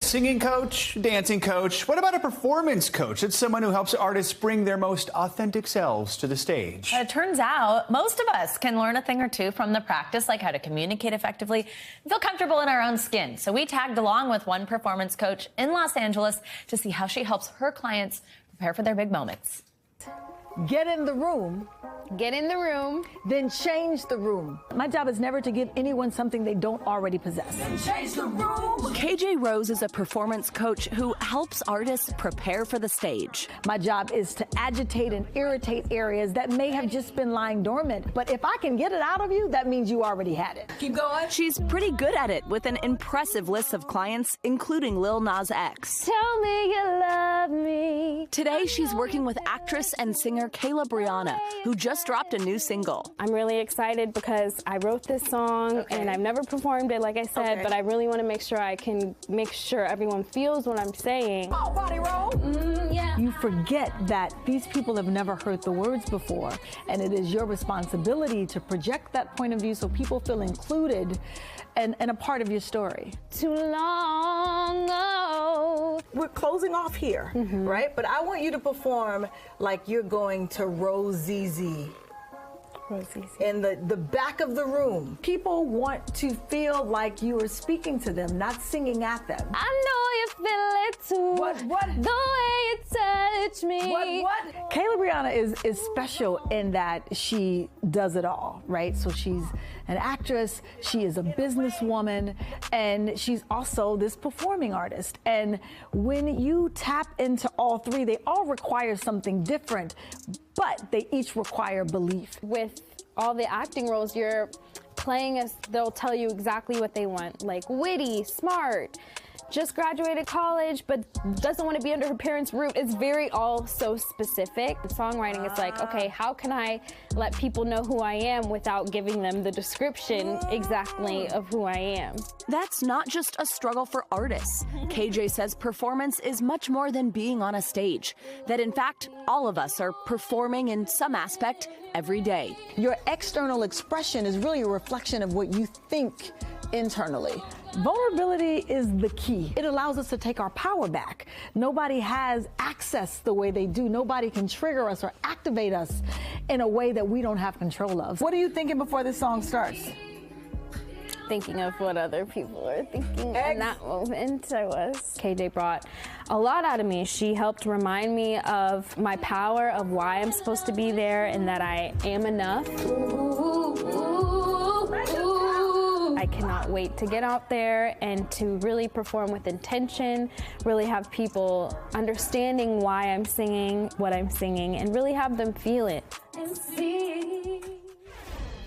singing coach, dancing coach? What about a performance coach? It's someone who helps artists bring their most authentic selves to the stage. It turns out most of us can learn a thing or two from the practice, like how to communicate effectively and feel comfortable in our own skin. So we tagged along with one performance coach in Los Angeles to see how she helps her clients prepare for their big moments. Get in the room. Get in the room. Then change the room. My job is never to give anyone something they don't already possess. Change the room. KJ Rose is a performance coach who helps artists prepare for the stage. My job is to agitate and irritate areas that may have just been lying dormant. But if I can get it out of you, that means you already had it. Keep going. She's pretty good at it with an impressive list of clients, including Lil Nas X. Tell me you love me. Today, she's working with actress and singer Kayla Brianna, who just dropped a new single. I'm really excited because I wrote this song and I've never performed it, like I said, but I really want to make sure I can make sure everyone feels what I'm saying. Oh, body roll. Yeah. You forget that these people have never heard the words before, and it is your responsibility to project that point of view so people feel included and a part of your story. Too long ago. We're closing off here, right? But I want you to perform like you're going to Rosie in the back of the room. People want to feel like you are speaking to them, not singing at them. I know you feel it too. What? The way you touch me. What? Kayla Brianna is special in that she does it all, right? So she's an actress, she is a businesswoman, and she's also this performing artist. And when you tap into all three, they all require something different, but they each require belief. With all the acting roles, you're playing as they'll tell you exactly what they want, like witty, smart, just graduated college, but doesn't want to be under her parents' roof. It's very all so specific. The songwriting is like, okay, how can I let people know who I am without giving them the description exactly of who I am? That's not just a struggle for artists. KJ says performance is much more than being on a stage. That in fact, all of us are performing in some aspect every day. Your external expression is really a reflection of what you think internally. Vulnerability is the key. It allows us to take our power back. Nobody has access the way they do. Nobody can trigger us or activate us in a way that we don't have control of. What are you thinking before this song starts? Thinking of what other people are thinking in that moment. I was. KJ brought a lot out of me. She helped remind me of my power, of why I'm supposed to be there, and that I am enough. I cannot wait to get out there and to really perform with intention, really have people understanding why I'm singing, what I'm singing, and really have them feel it.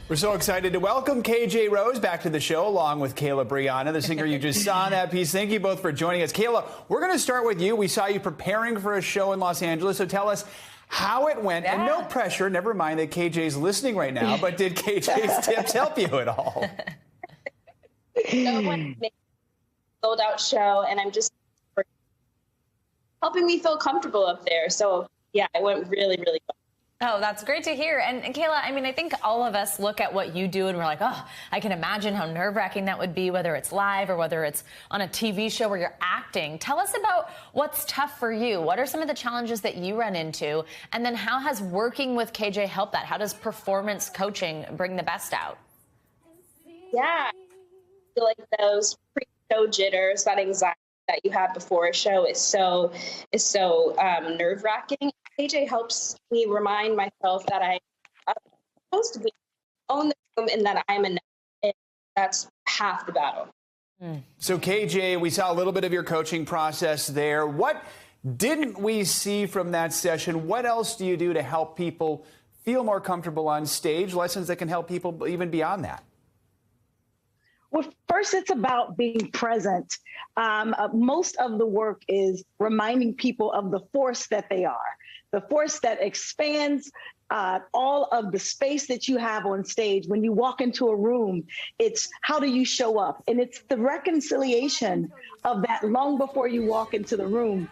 We're so excited to welcome KJ Rose back to the show, along with Kayla Brianna, the singer you just saw in that piece. Thank you both for joining us. Kayla, we're going to start with you. We saw you preparing for a show in Los Angeles, so tell us how it went. And no pressure, never mind that KJ's listening right now, but did KJ's tips help you at all? No one made a sold out show, and I'm just helping me feel comfortable up there. So yeah, it went really, really well. Oh, that's great to hear. And Kayla, I mean, I think all of us look at what you do and we're like, oh, I can imagine how nerve-wracking that would be, whether it's live or whether it's on a TV show where you're acting. Tell us about what's tough for you. What are some of the challenges that you run into? And then how has working with KJ helped that? How does performance coaching bring the best out? Yeah, I feel like those pre-show jitters, that anxiety that you have before a show is so nerve-wracking. KJ helps me remind myself that I'm supposed to be own the room and that I'm enough. And that's half the battle. So KJ, we saw a little bit of your coaching process there. What didn't we see from that session? What else do you do to help people feel more comfortable on stage? Lessons that can help people even beyond that? Well, first, it's about being present. Most of the work is reminding people of the force that they are, the force that expands all of the space that you have on stage. When you walk into a room, it's how do you show up? And it's the reconciliation of that long before you walk into the room.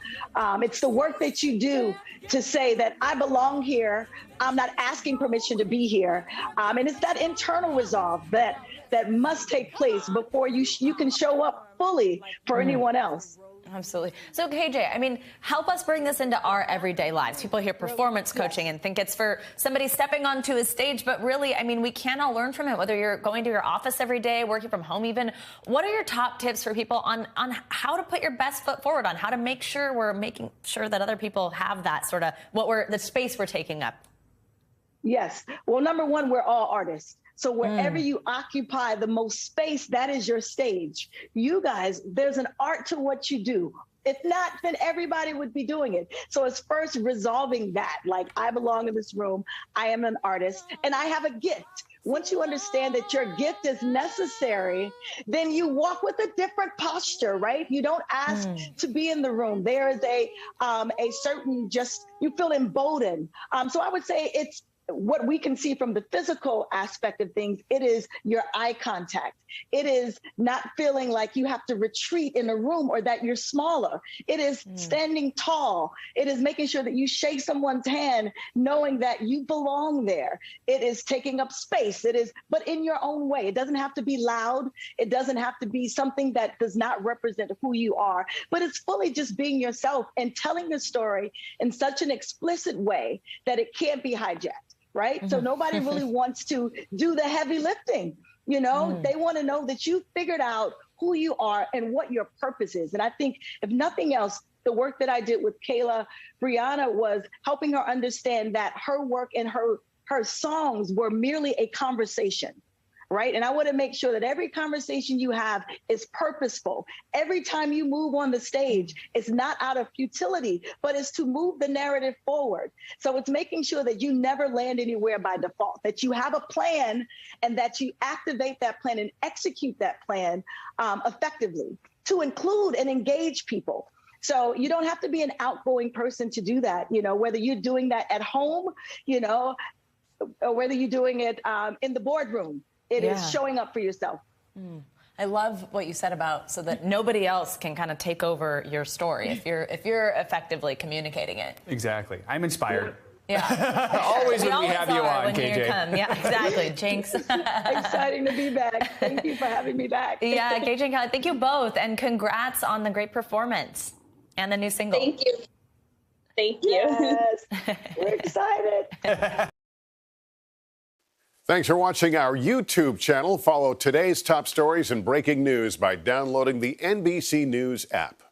It's the work that you do to say that I belong here. I'm not asking permission to be here. And it's that internal resolve that must take place before you can show up fully for anyone else. Absolutely. So, KJ, I mean, help us bring this into our everyday lives. People hear performance coaching and think it's for somebody stepping onto a stage, but really, I mean, we can all learn from it, whether you're going to your office every day, working from home even. What are your top tips for people on how to put your best foot forward, on how to make sure we're making sure that other people have that sort of the space we're taking up? Yes. Well, number one, we're all artists. So wherever you occupy the most space, that is your stage. You guys, there's an art to what you do. If not, then everybody would be doing it. So it's first resolving that, like, I belong in this room, I am an artist, and I have a gift. Once you understand that your gift is necessary, then you walk with a different posture, right? You don't ask to be in the room. There is a certain, you feel emboldened. So I would say it's what we can see from the physical aspect of things. It is your eye contact. It is not feeling like you have to retreat in a room or that you're smaller. It is standing tall. It is making sure that you shake someone's hand, knowing that you belong there. It is taking up space. It is, but in your own way. It doesn't have to be loud. It doesn't have to be something that does not represent who you are, but it's fully just being yourself and telling the story in such an explicit way that it can't be hijacked. Right? So nobody really wants to do the heavy lifting. You know, they want to know that you figured out who you are and what your purpose is. And I think, if nothing else, the work that I did with Kayla Brianna was helping her understand that her work and her songs were merely a conversation. Right? And I want to make sure that every conversation you have is purposeful. Every time you move on the stage, it's not out of futility, but it's to move the narrative forward. So it's making sure that you never land anywhere by default, that you have a plan and that you activate that plan and execute that plan effectively to include and engage people. So you don't have to be an outgoing person to do that, you know, whether you're doing that at home, you know, or whether you're doing it in the boardroom. It is showing up for yourself. I love what you said about so that nobody else can kind of take over your story if you're effectively communicating it. Exactly. I'm inspired. Yeah. Always when we have you on, KJ. Yeah, exactly. Jinx. Exciting to be back. Thank you for having me back. Yeah, KJ and Kelly, thank you both, and congrats on the great performance and the new single. Thank you. Thank you. Yes. We're excited. Thanks for watching our YouTube channel. Follow today's top stories and breaking news by downloading the NBC News app.